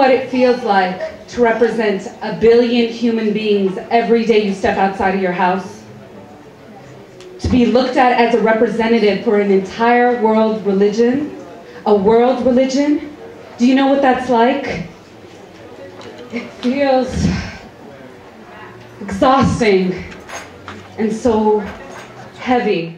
what it feels like to represent a billion human beings every day you step outside of your house? To be looked at as a representative for an entire world religion? A world religion? Do you know what that's like? It feels exhausting and so heavy.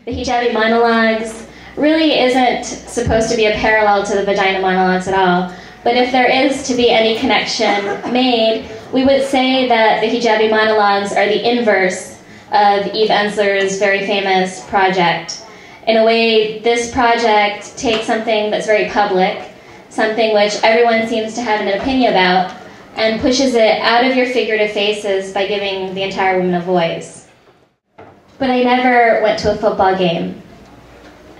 The Hijabi Monologues really isn't supposed to be a parallel to the Vagina Monologues at all. But if there is to be any connection made, we would say that the Hijabi Monologues are the inverse of Eve Ensler's very famous project. In a way, this project takes something that's very public, something which everyone seems to have an opinion about, and pushes it out of your figurative faces by giving the entire woman a voice. But I never went to a football game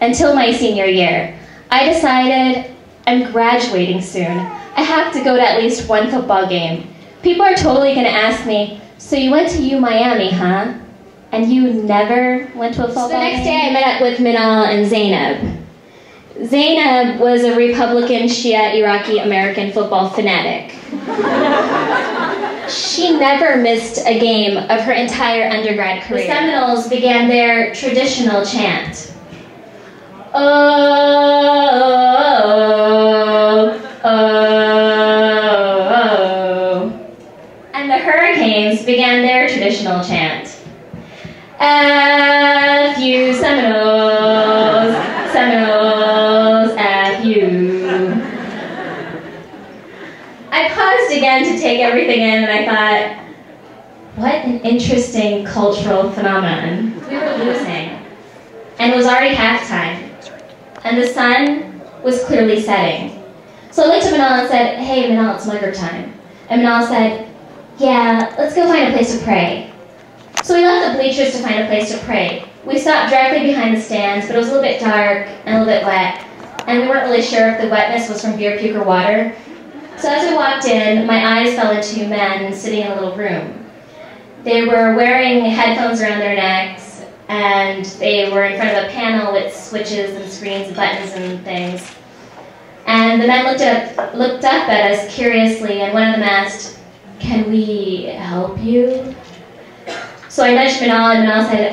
until my senior year. I decided I'm graduating soon. I have to go to at least one football game. People are totally going to ask me, so you went to Miami, huh? And you never went to a football game? So the next day I met up with Minal and Zainab. Zainab was a Republican Shia Iraqi American football fanatic. She never missed a game of her entire undergrad career. The Seminoles began their traditional chant. Oh, oh, oh, oh. And the Hurricanes began their traditional chant. F you Seminoles, Seminoles, F you. I paused again to take everything in, and I thought, what an interesting cultural phenomenon. We were losing, and it was already halftime, and the sun was clearly setting. So I looked at Minal and said, hey Minal, it's Maghrib time. And Minal said, yeah, let's go find a place to pray. So we left the bleachers to find a place to pray. We stopped directly behind the stands, but it was a little bit dark and a little bit wet, and we weren't really sure if the wetness was from beer puke or water. So as we walked in, my eyes fell on two men sitting in a little room. They were wearing headphones around their necks, and they were in front of a panel with switches and screens and buttons and things. And the men looked up at us curiously, and one of them asked, can we help you? So I nudged Minal, and Minal said,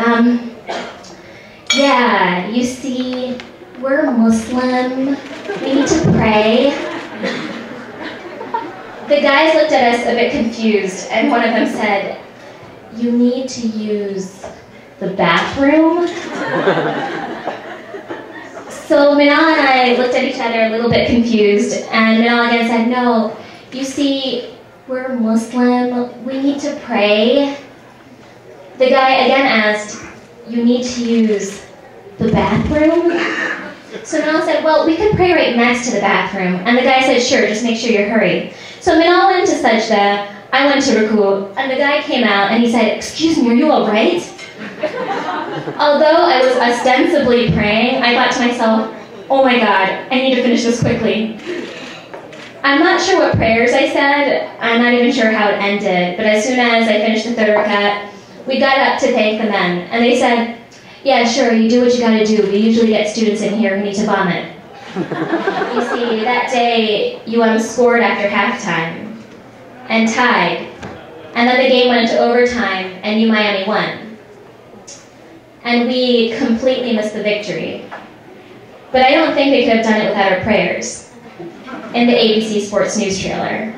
yeah, you see, we're Muslim. We need to pray. The guys looked at us a bit confused, and one of them said, you need to use the bathroom? So Minal and I looked at each other a little bit confused, and Minal again said, no, you see, we're Muslim. We need to pray. The guy again asked, you need to use the bathroom? So Minal said, well, we could pray right next to the bathroom. And the guy said, sure, just make sure you hurry. So Minal went to sajda, I went to ruku, and the guy came out and he said, excuse me, are you all right? Although I was ostensibly praying, I thought to myself, oh my God, I need to finish this quickly. I'm not sure what prayers I said, I'm not even sure how it ended, but as soon as I finished the third rakat, we got up to thank the men, and they said, yeah, sure, you do what you gotta do. We usually get students in here who need to vomit. You see, that day, scored after halftime, and tied, and then the game went into overtime, and Miami won. And we completely missed the victory. But I don't think we could have done it without our prayers. In the ABC Sports News trailer.